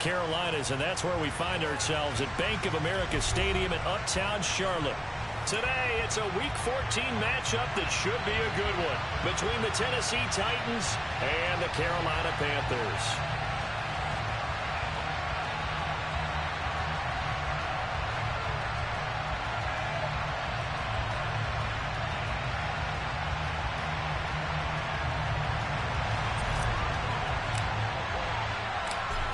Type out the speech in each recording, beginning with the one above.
Carolinas, and that's where we find ourselves at Bank of America Stadium in Uptown Charlotte. Today, it's a Week 14 matchup that should be a good one between the Tennessee Titans and the Carolina Panthers.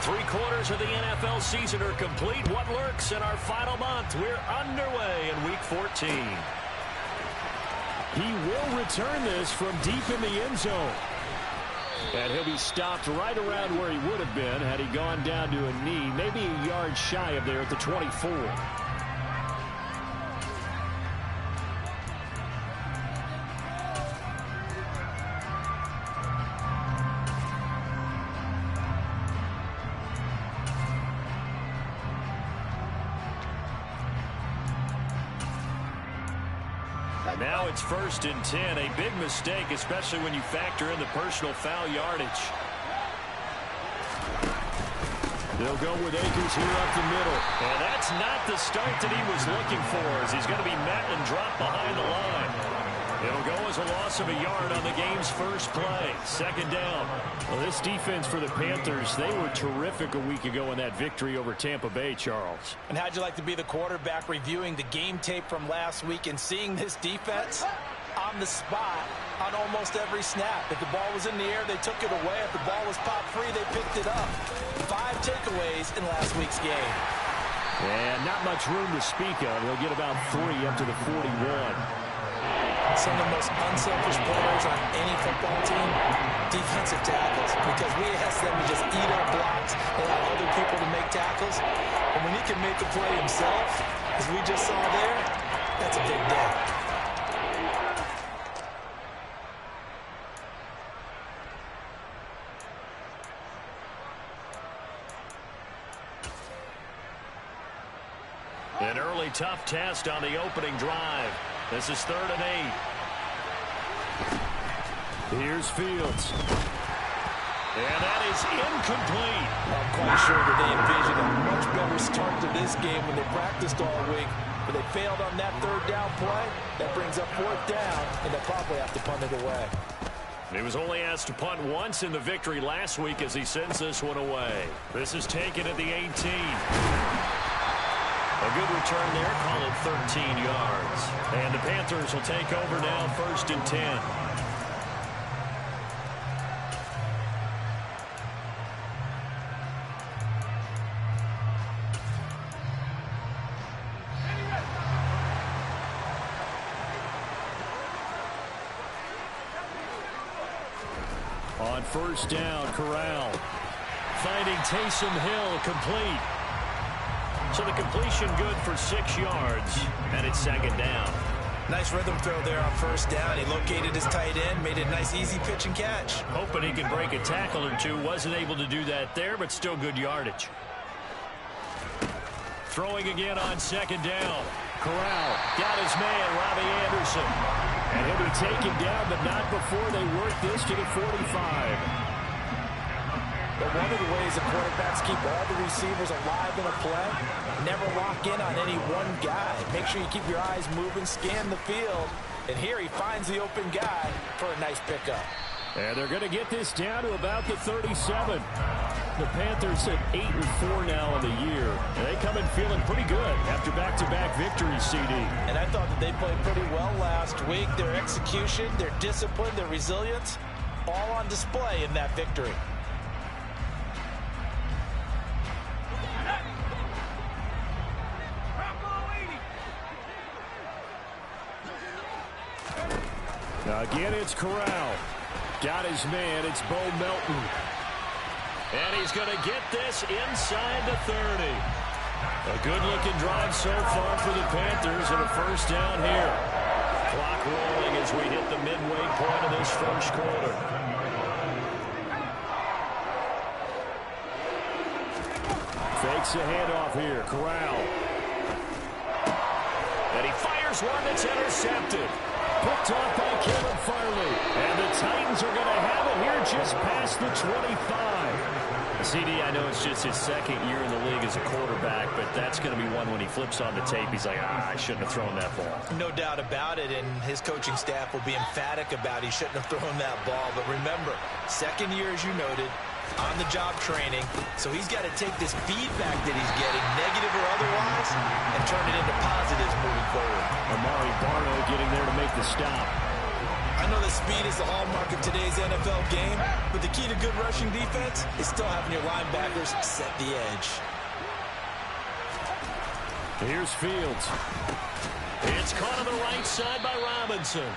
Three-quarters of the NFL season are complete. What lurks in our final month? We're underway in Week 14. He will return this from deep in the end zone. And he'll be stopped right around where he would have been had he gone down to a knee, maybe a yard shy of there at the 24. Now it's 1st and 10, a big mistake, especially when you factor in the personal foul yardage. They'll go with Akers here up the middle. And that's not the start that he was looking for, as he's going to be met and dropped behind the line. It'll go as a loss of a yard on the game's first play. 2nd down. Well, this defense for the Panthers, they were terrific a week ago in that victory over Tampa Bay, Charles. And how'd you like to be the quarterback reviewing the game tape from last week and seeing this defense on the spot on almost every snap? If the ball was in the air, they took it away. If the ball was popped free, they picked it up. 5 takeaways in last week's game. And not much room to speak of. They'll get about 3 up to the 41. Some of the most unselfish players on any football team, defensive tackles, because we ask them to just eat our blocks and allow other people to make tackles. And when he can make a play himself, as we just saw there, that's a big day. An early tough test on the opening drive. This is 3rd and 8. Here's Fields. And that is incomplete. I'm quite sure that they envisioned a much better start to this game when they practiced all week. But they failed on that 3rd down play. That brings up 4th down, and they'll probably have to punt it away. He was only asked to punt once in the victory last week as he sends this one away. This is taken at the 18. A good return there, call it 13 yards. And the Panthers will take over now, 1st and 10. On 1st down, Corral. Finding Taysom Hill complete. So the completion good for 6 yards, and it's 2nd down. Nice rhythm throw there on 1st down. He located his tight end, made it a nice easy pitch and catch. Hoping he can break a tackle or two. Wasn't able to do that there, but still good yardage. Throwing again on 2nd down. Corral got his man, Robbie Anderson. And he'll be taken down, but not before they work this to the 45. But one of the ways the quarterbacks keep all the receivers alive in a play, never lock in on any one guy. Make sure you keep your eyes moving, scan the field. And here he finds the open guy for a nice pickup. And they're going to get this down to about the 37. The Panthers at 8-4 now in the year. And they come in feeling pretty good after back-to-back victories, CD. And I thought that they played pretty well last week. Their execution, their discipline, their resilience, all on display in that victory. Now again, it's Corral. Got his man. It's Bo Melton. And he's going to get this inside the 30. A good-looking drive so far for the Panthers and a 1st down here. Clock rolling as we hit the midway point of this 1st quarter. Fakes a handoff here. Corral. And he fires one that's intercepted. Picked off by Kevin Farley. And the Titans are going to have it here just past the 25. CD, I know it's just his second year in the league as a quarterback, but that's going to be one when he flips on the tape. He's like, I shouldn't have thrown that ball. No doubt about it, and his coaching staff will be emphatic about he shouldn't have thrown that ball. But remember, second year, as you noted, on-the-job training, so he's got to take this feedback that he's getting, negative or otherwise, and turn it into positives moving forward. Amari Barno getting there to make the stop. I know that speed is the hallmark of today's NFL game, but the key to good rushing defense is still having your linebackers set the edge. Here's Fields. It's caught on the right side by Robinson.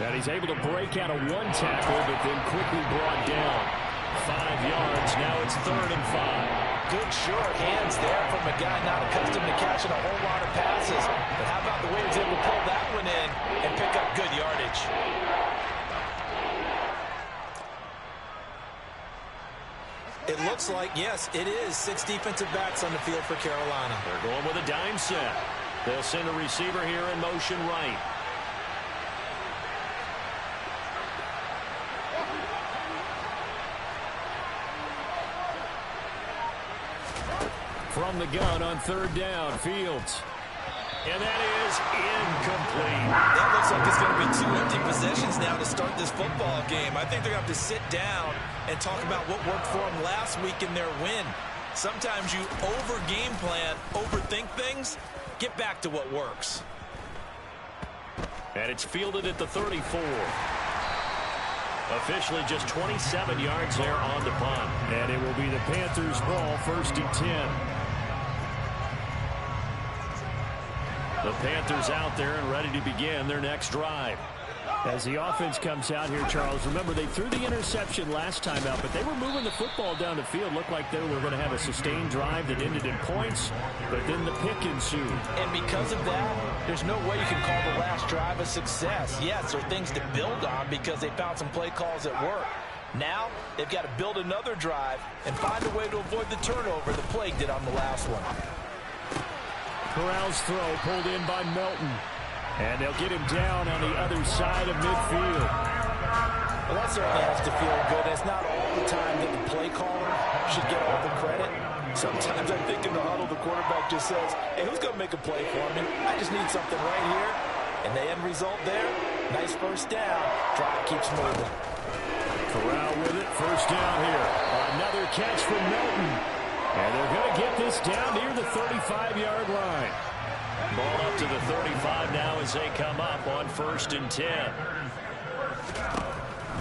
And he's able to break out of one tackle, but then quickly brought down. 5 yards. Now it's 3rd and 5. Good short hands there from a guy not accustomed to catching a whole lot of passes. But how about the way he was able to pull that one in and pick up good yardage? It looks like, yes, it is 6 defensive backs on the field for Carolina. They're going with a dime set. They'll send a receiver here in motion right. From the gun on 3rd down, Fields. And that is incomplete. That looks like it's going to be 2 empty possessions now to start this football game. I think they're going to have to sit down and talk about what worked for them last week in their win. Sometimes you over-game plan, overthink things. Get back to what works. And it's fielded at the 34. Officially just 27 yards there on the punt. And it will be the Panthers' ball, 1st and 10. The Panthers out there and ready to begin their next drive. As the offense comes out here, Charles, remember they threw the interception last time out, but they were moving the football down the field. Looked like they were going to have a sustained drive that ended in points, but then the pick ensued. And because of that, there's no way you can call the last drive a success. Yes, there are things to build on because they found some play calls that work. Now, they've got to build another drive and find a way to avoid the turnover the Plague did on the last one. Corral's throw pulled in by Melton. And they'll get him down on the other side of midfield. Well, that certainly has to feel good. It's not all the time that the play caller should get all the credit. Sometimes I think in the huddle, the quarterback just says, hey, who's going to make a play for me? I just need something right here. And the end result there, nice 1st down. Drive keeps moving. Corral with it, 1st down here. Another catch from Melton. And they're going to get this down near the 35-yard line. Ball up to the 35 now as they come up on 1st and 10.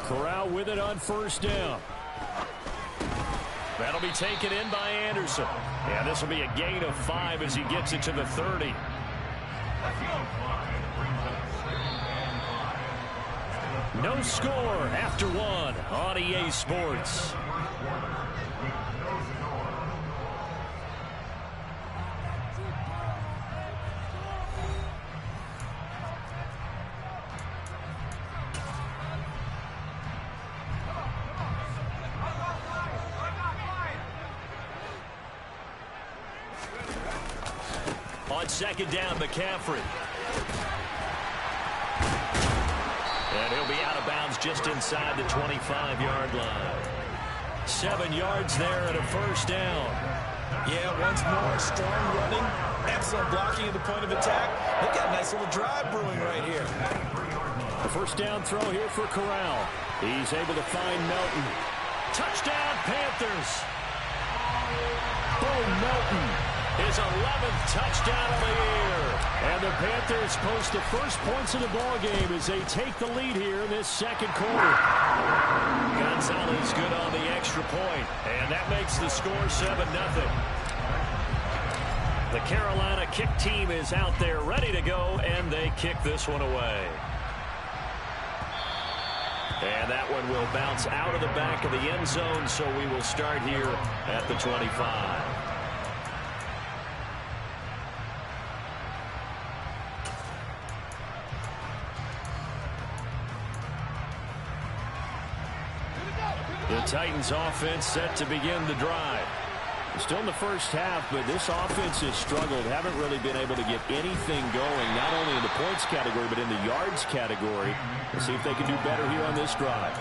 Corral with it on 1st down. That'll be taken in by Anderson. Yeah, this will be a gain of 5 as he gets it to the 30. No score after 1 on EA Sports. On 2nd down, McCaffrey. And he'll be out of bounds just inside the 25-yard line. 7 yards there and a 1st down. Yeah, once more, strong running, excellent blocking at the point of attack. They've got a nice little drive brewing right here. A 1st down throw here for Corral. He's able to find Melton. Touchdown, Panthers. Bo Melton. His 11th touchdown of the year. And the Panthers post the first points of the ball game as they take the lead here in this 2nd quarter. Gonzalez good on the extra point, and that makes the score 7-0. The Carolina kick team is out there ready to go, and they kick this one away. And that one will bounce out of the back of the end zone, so we will start here at the 25. The Titans offense set to begin the drive. Still in the first half, but this offense has struggled. Haven't really been able to get anything going, not only in the points category, but in the yards category. Let's see if they can do better here on this drive.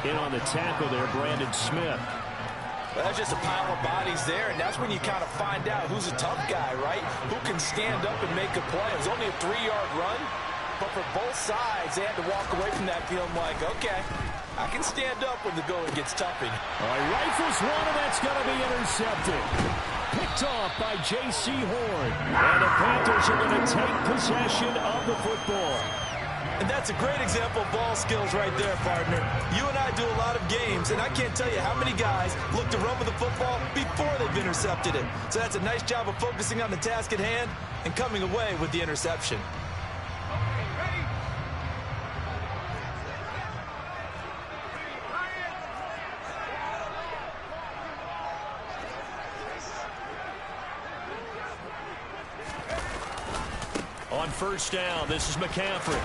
In on the tackle there, Brandon Smith. That's just a pile of bodies there, and that's when you kind of find out who's a tough guy, right? Who can stand up and make a play. It was only a 3-yard run, but for both sides, they had to walk away from that feeling like, okay, I can stand up when the going gets toughy. All right, rifles one, and that's going to be intercepted. Picked off by J.C. Horn. And the Panthers are going to take possession of the football. And that's a great example of ball skills right there, partner. You and I do a lot of games, and I can't tell you how many guys look to run with the football before they've intercepted it. So that's a nice job of focusing on the task at hand and coming away with the interception. On first down, this is McCaffrey.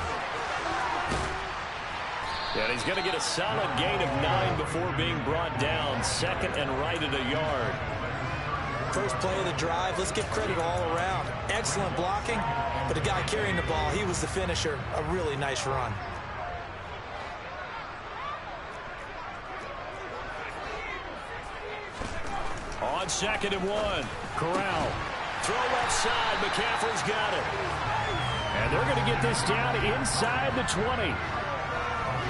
And he's going to get a solid gain of 9 before being brought down. 2nd and right at a yard. First play of the drive, let's give credit all around. Excellent blocking, but the guy carrying the ball, he was the finisher. A really nice run. On 2nd and 1, Corral. Throw left side, McCaffrey's got it. And they're going to get this down inside the 20.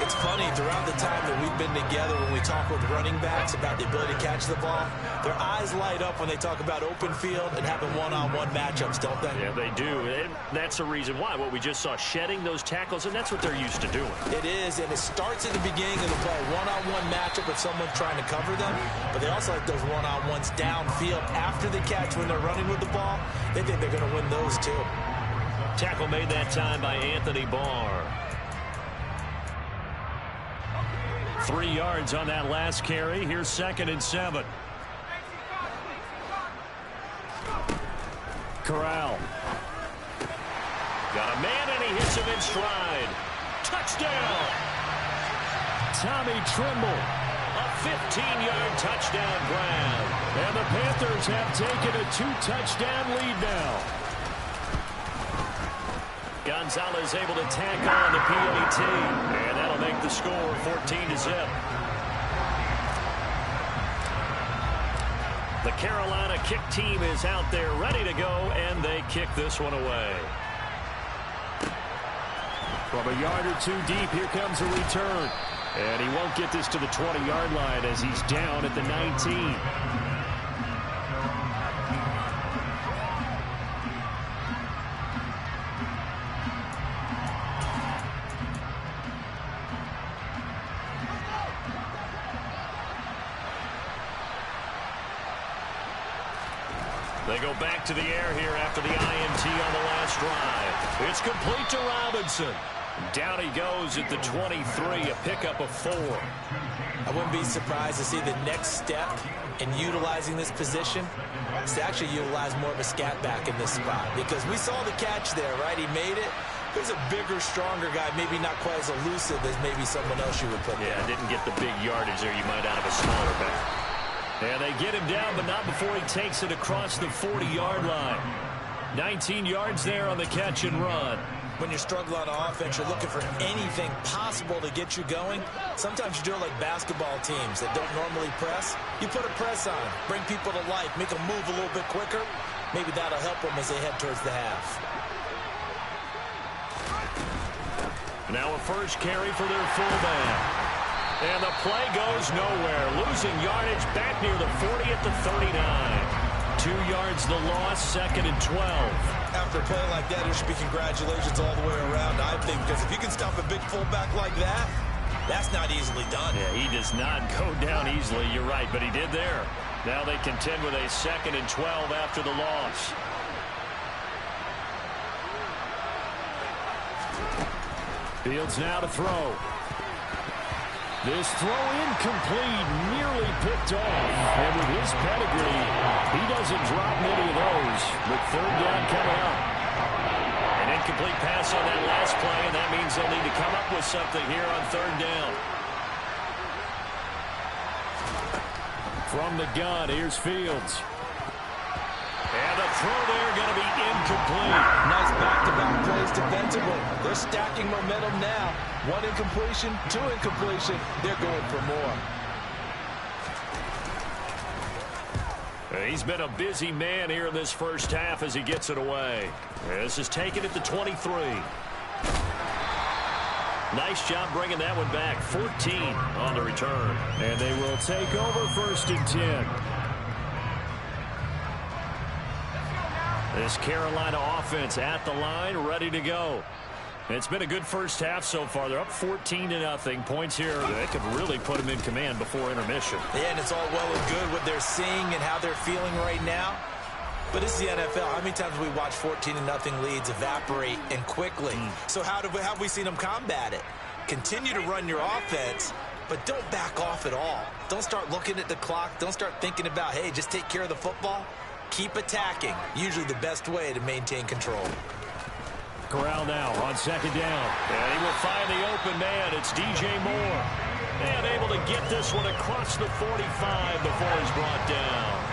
It's funny, throughout the time that we've been together, when we talk with running backs about the ability to catch the ball, their eyes light up when they talk about open field and having one-on-one matchups, don't they? Yeah, they do. And that's the reason why. What we just saw, shedding those tackles, and that's what they're used to doing. It is, and it starts at the beginning of the play. One-on-one matchup with someone trying to cover them, but they also like those one-on-ones downfield after the catch when they're running with the ball. They think they're going to win those, too. Tackle made that time by Anthony Barr. 3 yards on that last carry. Here's 2nd and 7. Corral. Got a man, and he hits him in stride. Touchdown! Tommy Tremble. A 15-yard touchdown grab. And the Panthers have taken a 2-touchdown lead now. Gonzalez able to tack on the PAT, and that'll make the score 14-0. The Carolina kick team is out there ready to go, and they kick this one away. From a yard or 2 deep, here comes a return. And he won't get this to the 20-yard line as he's down at the 19. They go back to the air here after the INT on the last drive. It's complete to Robinson. Down he goes at the 23, a pickup of 4. I wouldn't be surprised to see the next step in utilizing this position is to actually utilize more of a scat back in this spot, because we saw the catch there, right? He made it. There's a bigger, stronger guy, maybe not quite as elusive as maybe someone else you would put there. Yeah, didn't get the big yardage there you might out of a smaller back. And they get him down, but not before he takes it across the 40-yard line. 19 yards there on the catch and run. When you're struggling on offense, you're looking for anything possible to get you going. Sometimes you do it like basketball teams that don't normally press. You put a press on them, bring people to life, make them move a little bit quicker. Maybe that'll help them as they head towards the half. Now a first carry for their fullback. And the play goes nowhere. Losing yardage back near the 40 at the 39. 2 yards the loss, 2nd and 12. After a play like that, there should be congratulations all the way around, I think, because if you can stop a big fullback like that, that's not easily done. Yeah, he does not go down easily, you're right, but he did there. Now they contend with a 2nd and 12 after the loss. Fields now to throw. This throw incomplete, nearly picked off. And with his pedigree, he doesn't drop many of those. But 3rd down coming up. An incomplete pass on that last play, and that means they'll need to come up with something here on 3rd down. From the gun, here's Fields. And the throw there going to be incomplete. Nice back-to-back plays defensively. They're stacking momentum now. 1 incompletion, 2 incompletion. They're going for more. He's been a busy man here in this first half as he gets it away. This is taken at the 23. Nice job bringing that one back. 14 on the return. And they will take over 1st and 10. This Carolina offense at the line, ready to go. It's been a good first half so far. They're up 14-0. Points here that could really put them in command before intermission. Yeah, and it's all well and good what they're seeing and how they're feeling right now. But this is the NFL. How many times have we watched 14-0 leads evaporate and quickly? So how have we seen them combat it? Continue to run your offense, but don't back off at all. Don't start looking at the clock. Don't start thinking about, hey, just take care of the football. Keep attacking. Usually the best way to maintain control. Corral now on 2nd down. And he will find the open man. It's DJ Moore. And able to get this one across the 45 before he's brought down.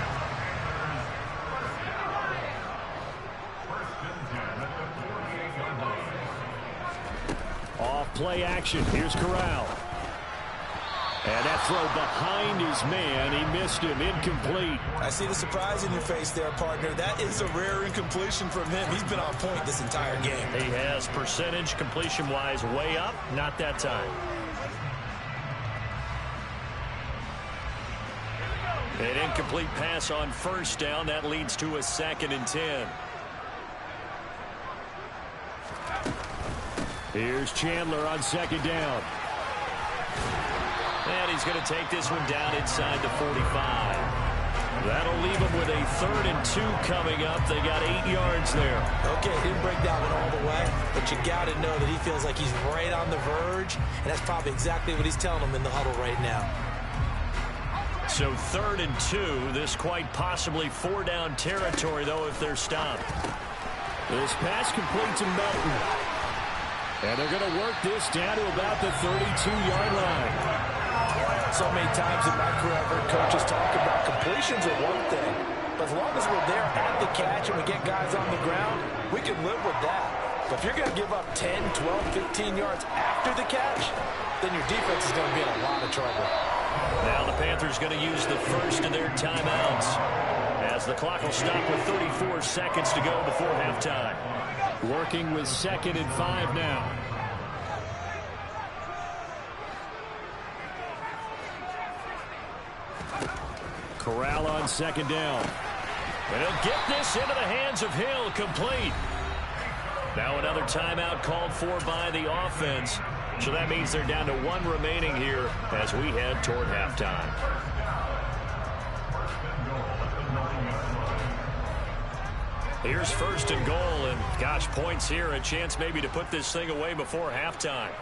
Off play action. Here's Corral. And that throw behind his man. He missed him. Incomplete. I see the surprise in your face there, partner. That is a rare incompletion from him. He's been on point this entire game. He has percentage completion-wise way up. Not that time. An incomplete pass on 1st down. That leads to a 2nd and 10. Here's Chandler on 2nd down. And he's going to take this one down inside the 45. That'll leave him with a 3rd and 2 coming up. They got 8 yards there. Okay, didn't break that one all the way, but you got to know that he feels like he's right on the verge, and that's probably exactly what he's telling them in the huddle right now. So 3rd and 2. This quite possibly 4-down territory, though, if they're stopped. This pass complete to Melton. And they're going to work this down to about the 32-yard line. So many times in my career, I've heard coaches talk about completions are one thing, but as long as we're there at the catch and we get guys on the ground, we can live with that. But if you're going to give up 10, 12, 15 yards after the catch, then your defense is going to be in a lot of trouble. Now the Panthers going to use the first of their timeouts as the clock will stop with 34 seconds to go before halftime. Working with 2nd and 5 now. Corral on 2nd down. And he'll get this into the hands of Hill, complete. Now another timeout called for by the offense. So that means they're down to 1 remaining here as we head toward halftime. Here's 1st and goal, and gosh, points here, a chance maybe to put this thing away before halftime.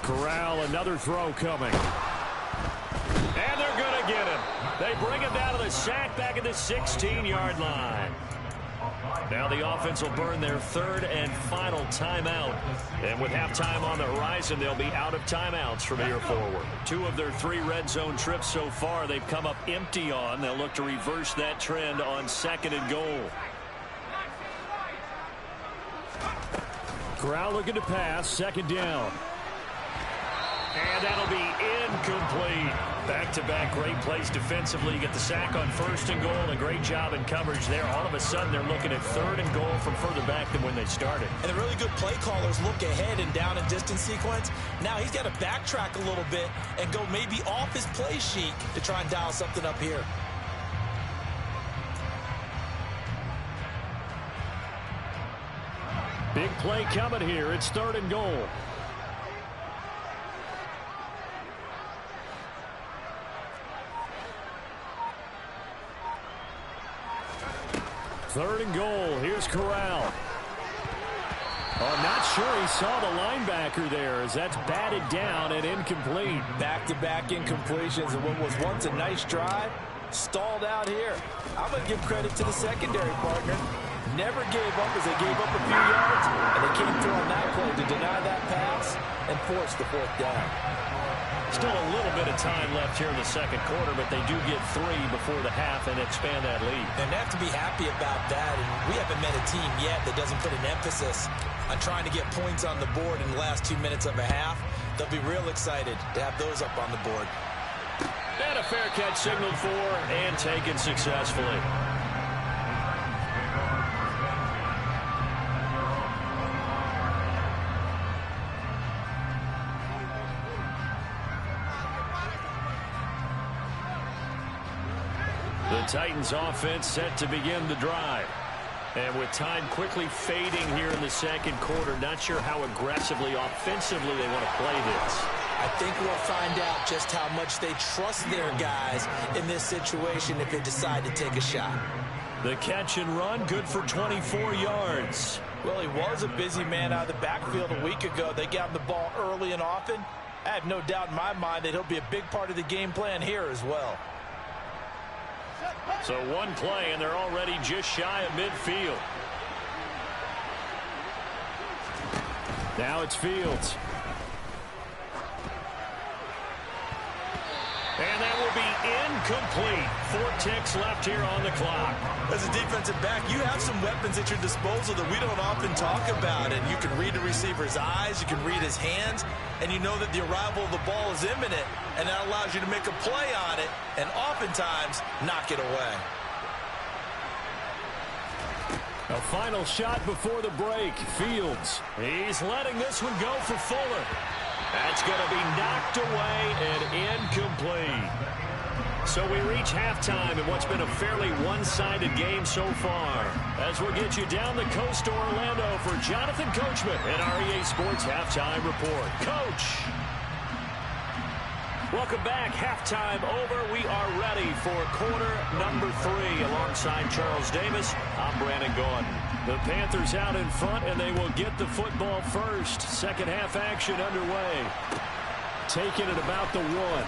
Corral, another throw coming. And they're going to get him. They bring him down to the sack back at the 16-yard line. Now the offense will burn their 3rd and final timeout. And with halftime on the horizon, they'll be out of timeouts from here forward. 2 of their 3 red zone trips so far they've come up empty on. They'll look to reverse that trend on 2nd and goal. Corral looking to pass, 2nd down. And that'll be incomplete. Back-to-back great plays defensively. You get the sack on 1st and goal, and a great job in coverage there. All of a sudden, they're looking at 3rd and goal from further back than when they started. And the really good play callers look ahead and down and distance sequence. Now he's got to backtrack a little bit and go maybe off his play sheet to try and dial something up here. Big play coming here. It's 3rd and goal. Third and goal. Here's Corral. I'm not sure he saw the linebacker there as that's batted down and incomplete. Back-to-back incompletions of what was once a nice drive, stalled out here. I'm going to give credit to the secondary partner. Never gave up as they gave up a few yards, and they came through on that play to deny that pass and force the 4th down. Still a little bit of time left here in the second quarter, but they do get 3 before the half and expand that lead. And they have to be happy about that. And we haven't met a team yet that doesn't put an emphasis on trying to get points on the board in the last 2 minutes of a half. They'll be real excited to have those up on the board. And a fair catch signaled for and taken successfully. The Titans offense set to begin the drive. And with time quickly fading here in the second quarter, not sure how aggressively, offensively they want to play this. I think we'll find out just how much they trust their guys in this situation if they decide to take a shot. The catch and run, good for 24 yards. Well, he was a busy man out of the backfield a week ago. They got him the ball early and often. I have no doubt in my mind that he'll be a big part of the game plan here as well. So one play, and they're already just shy of midfield. Now it's Fields. And that will be incomplete. 4 ticks left here on the clock. As a defensive back, you have some weapons at your disposal that we don't often talk about. And you can read the receiver's eyes, you can read his hands, and you know that the arrival of the ball is imminent, and that allows you to make a play on it and oftentimes knock it away. A final shot before the break. Fields. He's letting this one go for Fuller. That's going to be knocked away and incomplete. So we reach halftime in what's been a fairly one-sided game so far. As we'll get you down the coast to Orlando for Jonathan Coachman at our EA Sports Halftime Report. Coach. Welcome back. Halftime over. We are ready for quarter number 3 alongside Charles Davis. I'm Brandon Gordon. The Panthers out in front, and they will get the football first. Second half action underway. Taking it about the 1.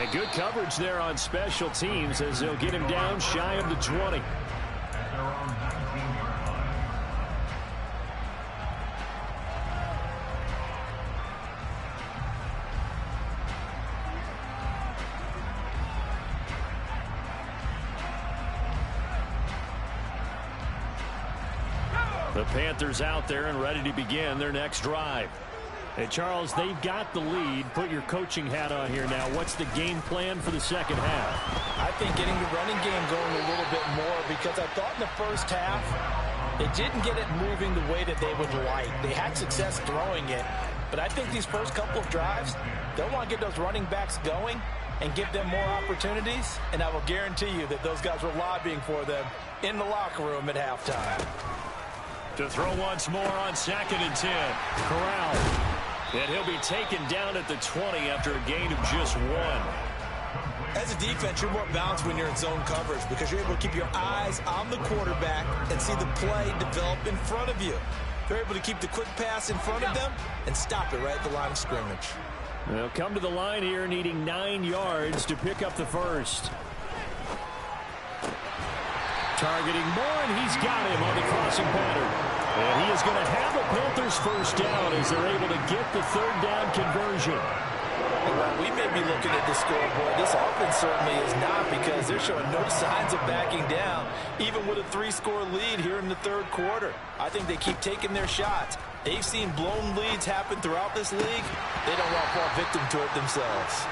And good coverage there on special teams as they'll get him down shy of the 20. The Panthers out there and ready to begin their next drive. Hey, Charles, they've got the lead. Put your coaching hat on here now. What's the game plan for the second half? I think getting the running game going a little bit more, because I thought in the first half they didn't get it moving the way that they would like. They had success throwing it, but I think these first couple of drives, they'll want to get those running backs going and give them more opportunities, and I will guarantee you that those guys were lobbying for them in the locker room at halftime. To throw once more on 2nd and 10. Corral. And he'll be taken down at the 20 after a gain of just 1. As a defense, you're more balanced when you're in zone coverage because you're able to keep your eyes on the quarterback and see the play develop in front of you. You're able to keep the quick pass in front of them and stop it right at the line of scrimmage. They'll come to the line here needing 9 yards to pick up the first. Targeting Moore, and he's got him on the crossing pattern. And he is going to have a Panthers first down as they're able to get the 3rd down conversion. Well, we may be looking at the scoreboard. This offense certainly is not, because they're showing no signs of backing down, even with a 3-score lead here in the 3rd quarter. I think they keep taking their shots. They've seen blown leads happen throughout this league. They don't want to fall victim to it themselves.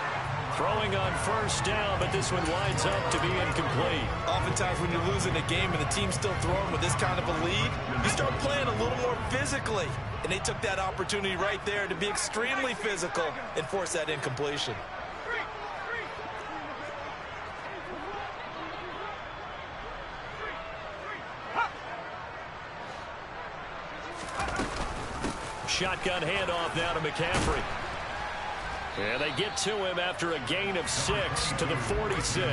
Throwing on first down, but this one winds up to be incomplete. Oftentimes when you're losing a game and the team's still throwing with this kind of a lead, you start playing a little more physically. And they took that opportunity right there to be extremely physical and force that incompletion. Shotgun handoff now to McCaffrey. And they get to him after a gain of 6 to the 46.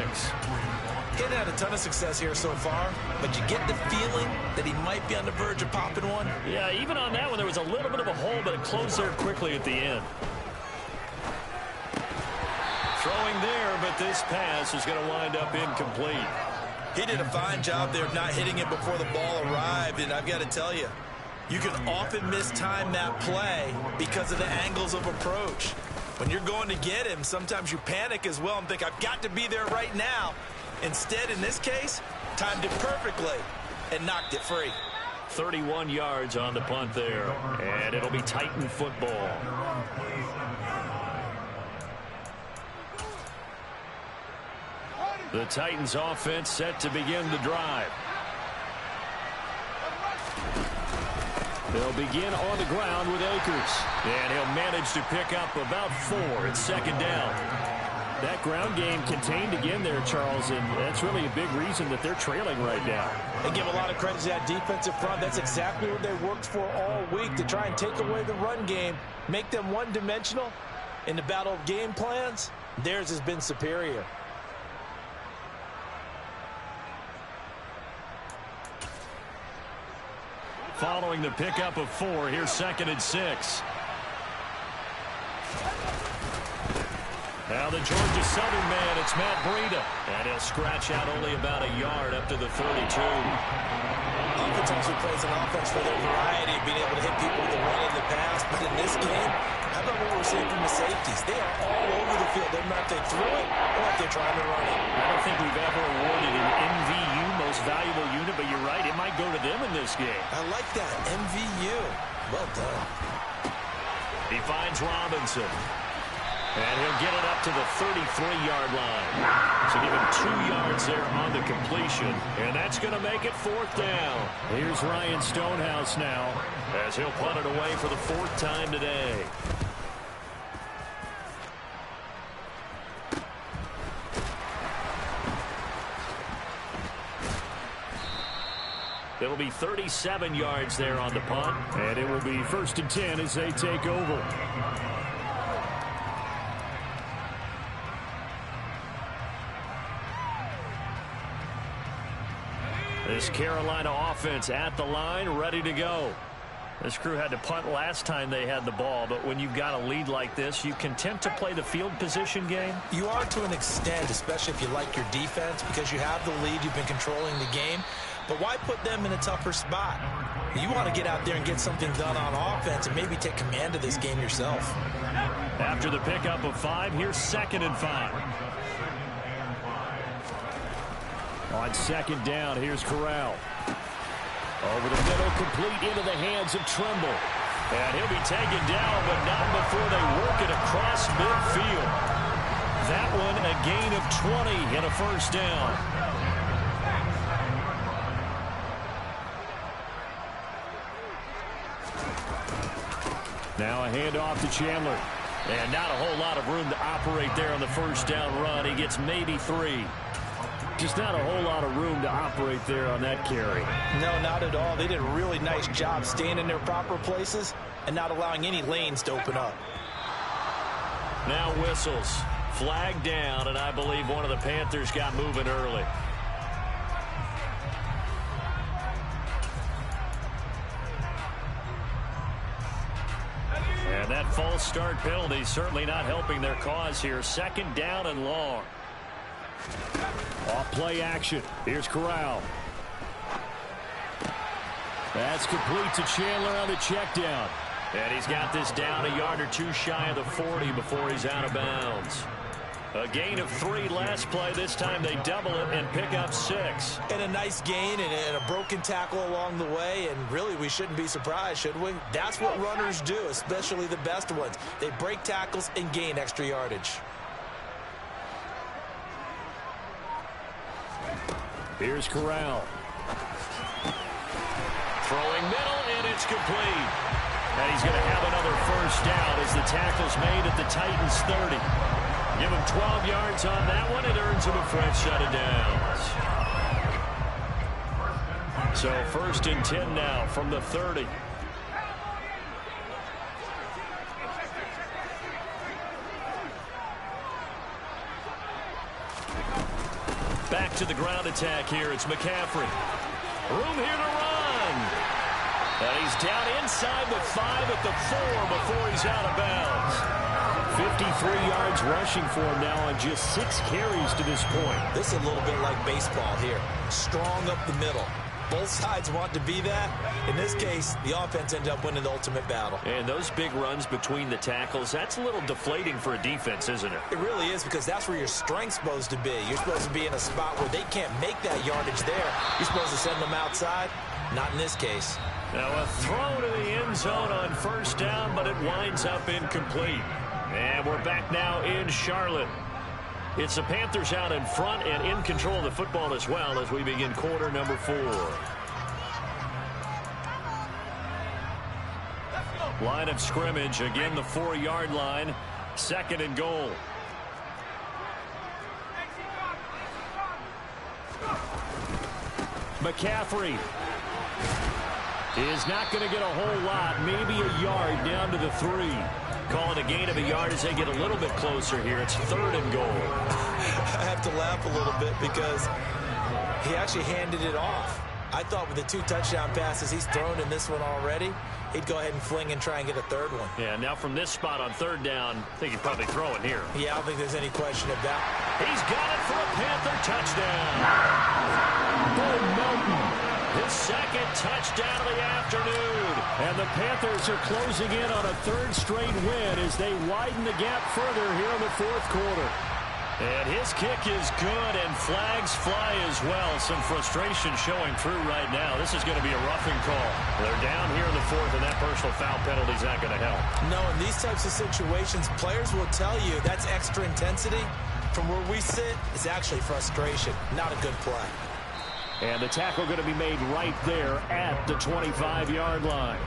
He had a ton of success here so far, but you get the feeling that he might be on the verge of popping one. Yeah, even on that one, there was a little bit of a hole, but it closed there quickly at the end. Throwing there, but this pass is going to wind up incomplete. He did a fine job there of not hitting it before the ball arrived, and I've got to tell you, you can often mistime that play because of the angles of approach. When you're going to get him, sometimes you panic as well and think, I've got to be there right now. Instead, in this case, timed it perfectly and knocked it free. 31 yards on the punt there, and it'll be Titan football. The Titans offense set to begin the drive. They'll begin on the ground with Akers. And he'll manage to pick up about 4 at second down. That ground game contained again there, Charles, and that's really a big reason that they're trailing right now. They give a lot of credit to that defensive front. That's exactly what they worked for all week, to try and take away the run game, make them one-dimensional. In the battle of game plans, theirs has been superior. Following the pickup of 4, here's 2nd and 6. Now the Georgia Southern man, it's Matt Breida. And he'll scratch out only about a yard up to the 32. Offense actually plays an offense for their variety of being able to hit people with the run in the pass. But in this game, how about what we're seeing from the safeties? They are all over the field. They're not, they threw it or if they're trying to run it. I don't think we've ever awarded an MVU, most valuable unit, but you're right, it might go to them in this game. I like that, MVU. Well done. He finds Robinson. And he'll get it up to the 33-yard line. So give him 2 yards there on the completion. And that's going to make it 4th down. Here's Ryan Stonehouse now, as he'll punt it away for the 4th time today. It'll be 37 yards there on the punt. And it will be 1st and 10 as they take over. This Carolina offense at the line, ready to go. This crew had to punt last time they had the ball, but when you've got a lead like this, you content to play the field position game? You are to an extent, especially if you like your defense, because you have the lead, you've been controlling the game. But why put them in a tougher spot? You want to get out there and get something done on offense and maybe take command of this game yourself. After the pickup of 5, here's 2nd and 5. On 2nd down, here's Corral. Over the middle, complete into the hands of Trimble. And he'll be taken down, but not before they work it across midfield. That one a gain of 20 and a 1st down. Now a handoff to Chandler. And not a whole lot of room to operate there on the 1st down run. He gets maybe 3. Just not a whole lot of room to operate there on that carry. No, not at all. They did a really nice job staying in their proper places and not allowing any lanes to open up. Now whistles. Flag down, and I believe one of the Panthers got moving early. And that false start penalty certainly not helping their cause here. 2nd down and long. Off play action. Here's Corral. That's complete to Chandler on the check down. And he's got this down a yard or 2 shy of the 40 before he's out of bounds. A gain of 3 last play. This time they double it and pick up 6. And a nice gain and a broken tackle along the way. And really, we shouldn't be surprised, should we? That's what runners do, especially the best ones. They break tackles and gain extra yardage. Here's Corral. Throwing middle, and it's complete. And he's going to have another 1st down as the tackle's made at the Titans' 30. Give him 12 yards on that one. It earns him a fresh set of downs. So 1st and 10 now from the 30. Back to the ground attack here. It's McCaffrey. Room here to run. And he's down inside the 5 at the 4 before he's out of bounds. 53 yards rushing for him now on just 6 carries to this point. This is a little bit like baseball here. Strong up the middle. Both sides want to be that. In this case, the offense ended up winning the ultimate battle. And those big runs between the tackles, that's a little deflating for a defense, isn't it? It really is, because that's where your strength's supposed to be. You're supposed to be in a spot where they can't make that yardage there. You're supposed to send them outside. Not in this case. Now a throw to the end zone on 1st down, but it winds up incomplete. And we're back now in Charlotte. It's the Panthers out in front and in control of the football as well as we begin quarter number 4. Line of scrimmage, again the 4-yard line, 2nd and goal. McCaffrey is not going to get a whole lot, maybe a yard down to the 3. Calling a gain of a yard as they get a little bit closer here. It's 3rd and goal. I have to laugh a little bit because he actually handed it off. I thought with the 2 touchdown passes he's thrown in this one already, he'd go ahead and fling and try and get a 3rd one. Yeah, now from this spot on 3rd down, I think he'd probably throw it here. Yeah, I don't think there's any question of that. He's got it for a Panther touchdown. Bo Melton, his 2nd touchdown of the afternoon. And the Panthers are closing in on a 3rd straight win as they widen the gap further here in the 4th quarter. And his kick is good, and flags fly as well. Some frustration showing through right now. This is going to be a roughing call. They're down here in the 4th, and that personal foul penalty is not going to help. No, in these types of situations, players will tell you that's extra intensity. From where we sit, it's actually frustration, not a good play. And the tackle going to be made right there at the 25-yard line.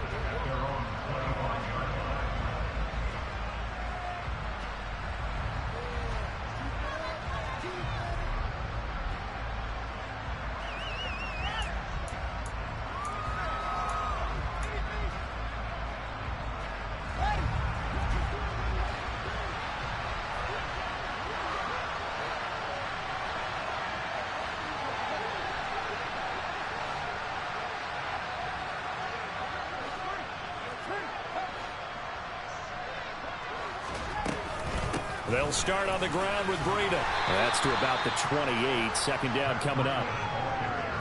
They'll start on the ground with Breida. That's to about the 28. 2nd down coming up.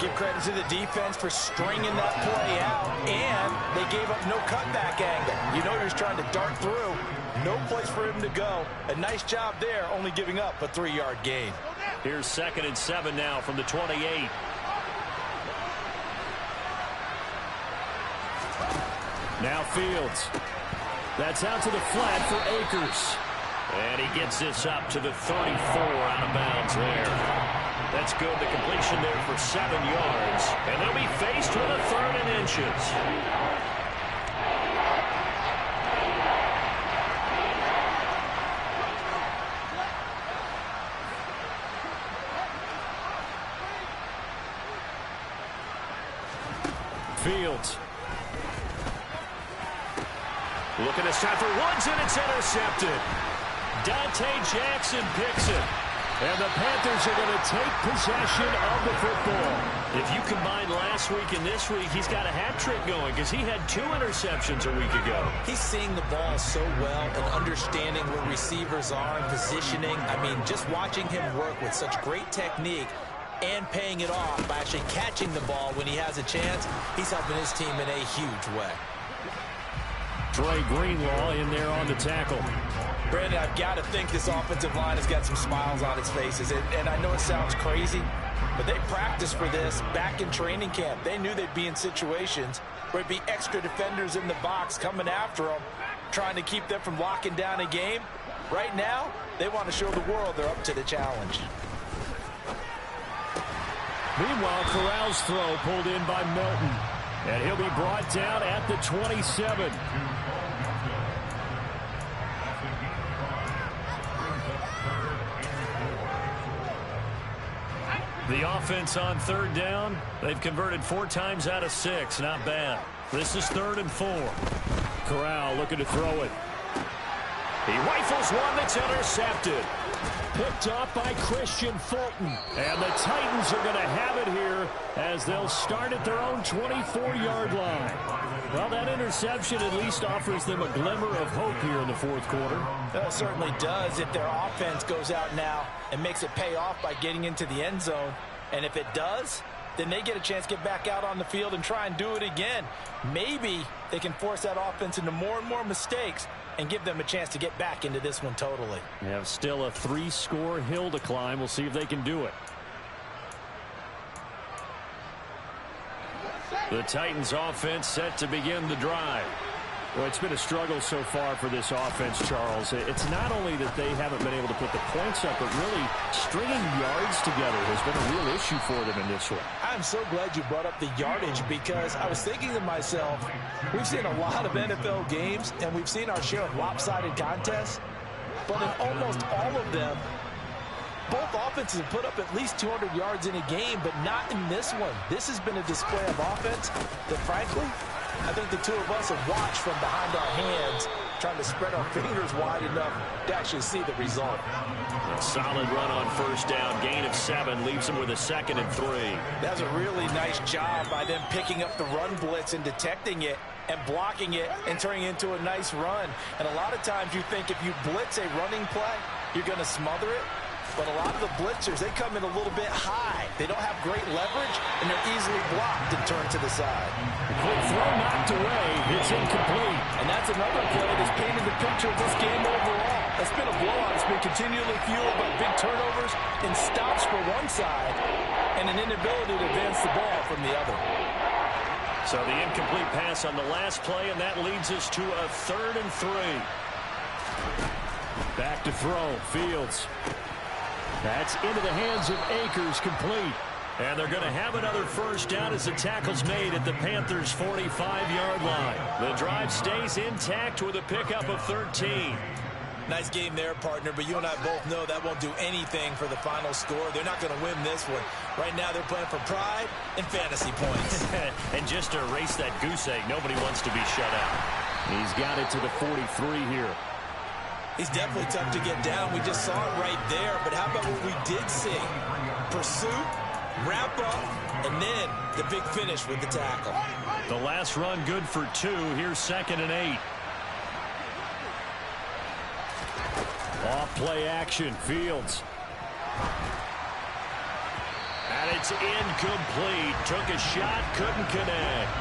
Give credit to the defense for stringing that play out, and they gave up no cutback angle. You know he was trying to dart through. No place for him to go. A nice job there, only giving up a 3-yard gain. Here's 2nd and 7 now from the 28. Now Fields. That's out to the flat for Akers. And he gets this up to the 34 out of bounds there. That's good. The completion there for 7 yards. And they'll be faced with a 3rd and inches. Fields. Looking this time for Woods, and it's intercepted. Dante Jackson picks it. And the Panthers are going to take possession of the football. If you combine last week and this week, he's got a hat trick going because he had 2 interceptions a week ago. He's seeing the ball so well and understanding where receivers are and positioning. I mean, just watching him work with such great technique and paying it off by actually catching the ball when he has a chance, he's helping his team in a huge way. Dre Greenlaw in there on the tackle. Brandon, I've got to think this offensive line has got some smiles on its faces. And I know it sounds crazy, but they practiced for this back in training camp. They knew they'd be in situations where it'd be extra defenders in the box coming after them, trying to keep them from locking down a game. Right now, they want to show the world they're up to the challenge. Meanwhile, Corral's throw pulled in by Melton. And he'll be brought down at the 27. The offense on 3rd down, they've converted 4 times out of 6. Not bad. This is 3rd and 4. Corral looking to throw it. He rifles one that's intercepted. Picked off by Christian Fulton. And the Titans are going to have it here as they'll start at their own 24-yard line. Well, that interception at least offers them a glimmer of hope here in the 4th quarter. Well, it certainly does if their offense goes out now and makes it pay off by getting into the end zone. And if it does, then they get a chance to get back out on the field and try and do it again. Maybe they can force that offense into more and more mistakes and give them a chance to get back into this one totally. They have still a 3-score hill to climb. We'll see if they can do it. The Titans offense set to begin the drive. Well, it's been a struggle so far for this offense, Charles. It's not only that they haven't been able to put the points up, but really stringing yards together has been a real issue for them in this one. I'm so glad you brought up the yardage because I was thinking to myself, we've seen a lot of NFL games, and we've seen our share of lopsided contests, but in almost all of them, both offenses have put up at least 200 yards in a game, but not in this one. This has been a display of offense that, frankly, I think the two of us have watched from behind our hands, trying to spread our fingers wide enough to actually see the result. A solid run on first down. Gain of 7 leaves them with a 2nd and 3. That's a really nice job by them picking up the run blitz and detecting it and blocking it and turning it into a nice run. And a lot of times you think if you blitz a running play, you're going to smother it. But a lot of the blitzers, they come in a little bit high. They don't have great leverage, and they're easily blocked and turned to the side. The quick throw knocked away. It's incomplete. And that's another play that's painted the picture of this game overall. It's been a blowout. It's been continually fueled by big turnovers and stops for one side and an inability to advance the ball from the other. So the incomplete pass on the last play, and that leads us to a 3rd and 3. Back to throw. Fields. That's into the hands of Akers, complete. And they're going to have another first down as the tackle's made at the Panthers' 45-yard line. The drive stays intact with a pickup of 13. Nice game there, partner, but you and I both know that won't do anything for the final score. They're not going to win this one. Right now they're playing for pride and fantasy points. And just to erase that goose egg, nobody wants to be shut out. He's got it to the 43 here. He's definitely tough to get down. We just saw it right there. But how about what we did see? Pursuit, wrap up, and then the big finish with the tackle. The last run good for 2. Here's 2nd and 8. Off play action. Fields. And it's incomplete. Took a shot, couldn't connect.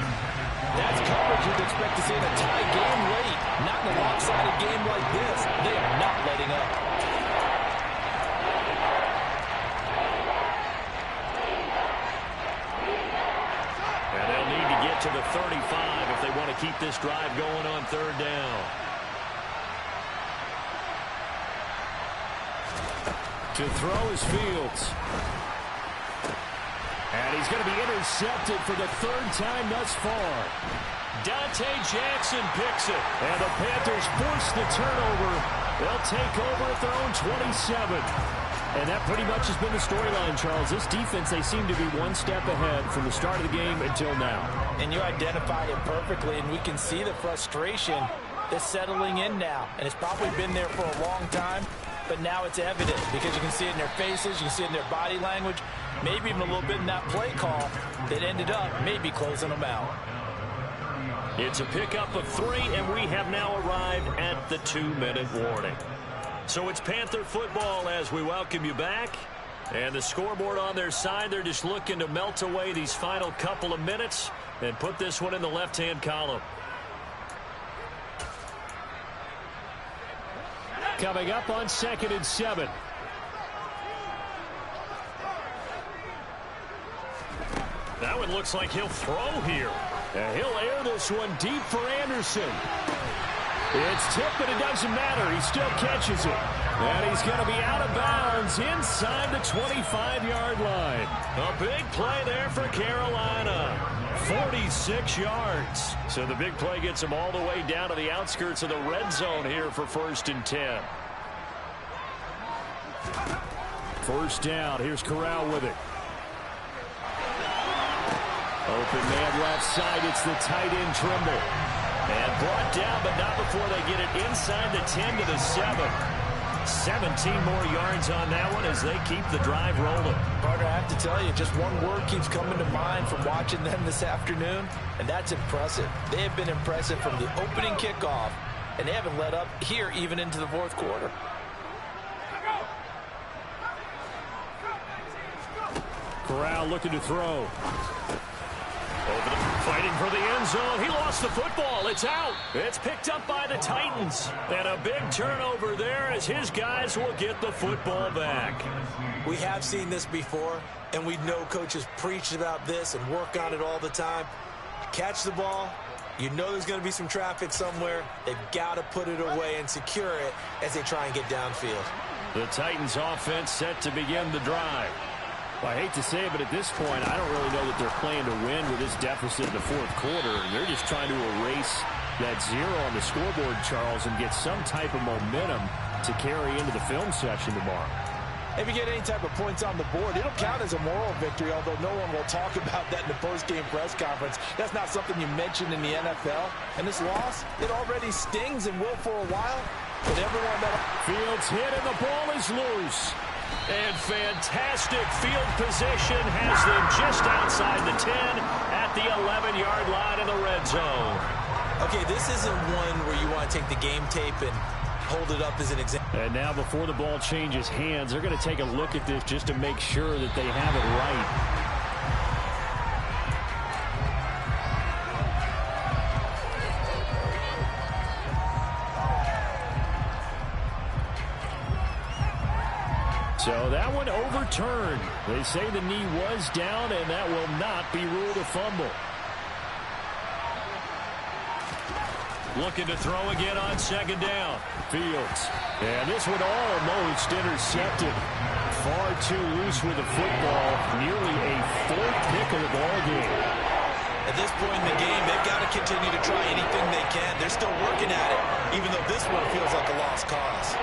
That's coverage you'd expect to see in a tie game late. Not in a lopsided game like this. They are not letting up. And they'll need to get to the 35 if they want to keep this drive going on 3rd down. To throw is Fields. And he's going to be intercepted for the 3rd time thus far. Dante Jackson picks it. And the Panthers force the turnover. They'll take over at their own 27. And that pretty much has been the storyline, Charles. This defense, they seem to be one step ahead from the start of the game until now. And you identified it perfectly, and we can see the frustration that's settling in now. And it's probably been there for a long time, but now it's evident because you can see it in their faces, you can see it in their body language, maybe even a little bit in that play call that ended up maybe closing them out. It's a pickup of 3, and we have now arrived at the 2-minute warning. So it's Panther football as we welcome you back. And the scoreboard on their side, they're just looking to melt away these final couple of minutes and put this one in the left-hand column. Coming up on 2nd and 7. That one looks like he'll throw here. And he'll air this one deep for Anderson. It's tipped, but it doesn't matter. He still catches it. And he's going to be out of bounds inside the 25-yard line. A big play there for Carolina. 46 yards. So the big play gets him all the way down to the outskirts of the red zone here for 1st and 10. First down. Here's Corral with it. Open man left side. It's the tight end Trimble. And brought down, but not before they get it inside the 10 to the 7. 17 more yards on that one as they keep the drive rolling. Partner, I have to tell you, just one word keeps coming to mind from watching them this afternoon, and that's impressive. They have been impressive from the opening kickoff, and they haven't let up here even into the 4th quarter. Corral looking to throw. Fighting for the end zone. He lost the football. It's out. It's picked up by the Titans. And a big turnover there as his guys will get the football back. We have seen this before, and we know coaches preach about this and work on it all the time. Catch the ball, You know there's going to be some traffic somewhere. They've got to put it away and secure it as they try and get downfield. The Titans offense set to begin the drive. Well, I hate to say it, but at this point, I don't really know that they're playing to win with this deficit in the fourth quarter. They're just trying to erase that zero on the scoreboard, Charles, and get some type of momentum to carry into the film session tomorrow. If you get any type of points on the board, it'll count as a moral victory, although no one will talk about that in the post-game press conference. That's not something you mention in the NFL. And this loss, it already stings and will for a while. But everyone that... Fields hit and the ball is loose. And fantastic field position has them just outside the 10 at the 11-yard line in the red zone. Okay, this isn't one where you want to take the game tape and hold it up as an example. And now before the ball changes hands, they're going to take a look at this just to make sure that they have it right. So that one overturned. They say the knee was down, and that will not be ruled a fumble. Looking to throw again on second down. Fields. And this one almost intercepted. Far too loose with the football. Nearly a fourth pick of the ball game. At this point in the game, they've got to continue to try anything they can. They're still working at it, even though this one feels like a lost cause.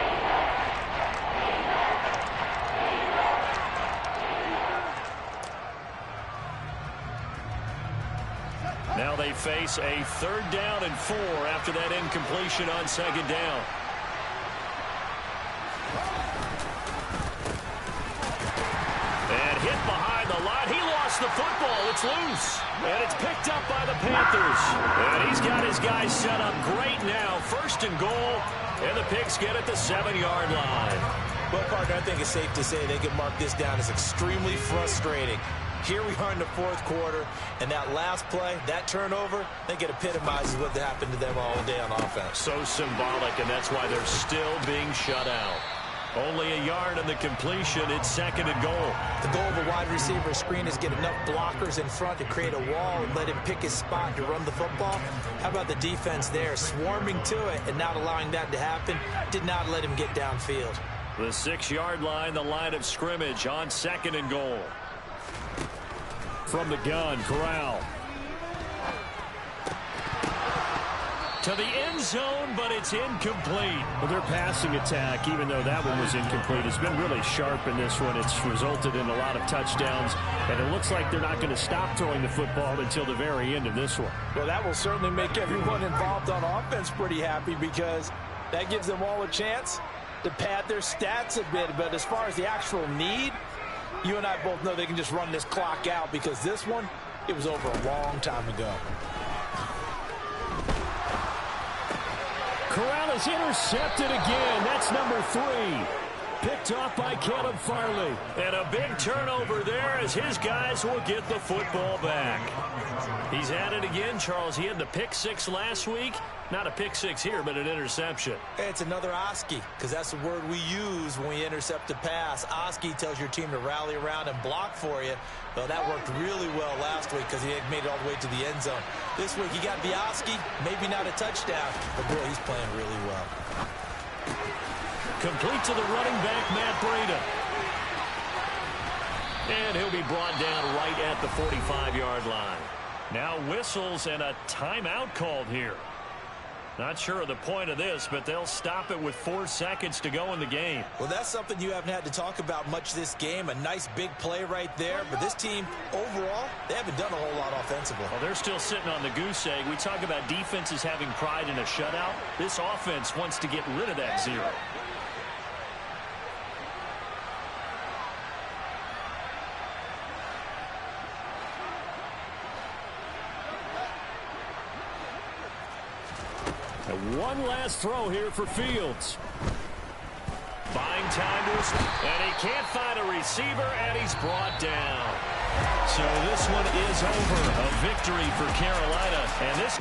Now they face a 3rd down and 4 after that incompletion on second down. And hit behind the line. He lost the football. It's loose. And it's picked up by the Panthers. And he's got his guys set up great now. 1st and goal. And the Pigs get at the 7-yard line. Well, partner, I think it's safe to say they can mark this down as extremely frustrating. Here we are in the 4th quarter, and that last play, that turnover, I think it epitomizes what happened to them all day on offense. So symbolic, and that's why they're still being shut out. Only a yard on the completion. It's 2nd and goal. The goal of a wide receiver screen is get enough blockers in front to create a wall and let him pick his spot to run the football. How about the defense there, swarming to it and not allowing that to happen? Did not let him get downfield. The 6-yard line, the line of scrimmage on 2nd and goal. From the gun, Corral. To the end zone, but it's incomplete. Well, their passing attack, even though that one was incomplete, has been really sharp in this one. It's resulted in a lot of touchdowns, and it looks like they're not going to stop throwing the football until the very end of this one. Well, that will certainly make everyone involved on offense pretty happy because that gives them all a chance to pad their stats a bit. But as far as the actual need, you and I both know they can just run this clock out because this one, it was over a long time ago. Corral is intercepted again. That's number 3. Picked off by Caleb Farley. And a big turnover there as his guys will get the football back. He's at it again, Charles. He had the pick 6 last week. Not a pick 6 here, but an interception. It's another Oski, because that's the word we use when we intercept a pass. Oski tells your team to rally around and block for you. Well, that worked really well last week because he had made it all the way to the end zone. This week, he got the Oski, maybe not a touchdown, but boy, he's playing really well. Complete to the running back, Matt Breida. And he'll be brought down right at the 45-yard line. Now whistles and a timeout called here. Not sure of the point of this, but they'll stop it with 4 seconds to go in the game. Well, that's something you haven't had to talk about much this game. A nice big play right there. But this team, overall, they haven't done a whole lot offensively. Well, they're still sitting on the goose egg. We talk about defenses having pride in a shutout. This offense wants to get rid of that 0. One last throw here for Fields. Buying time to his, and he can't find a receiver, and he's brought down. So this one is over. A victory for Carolina, and this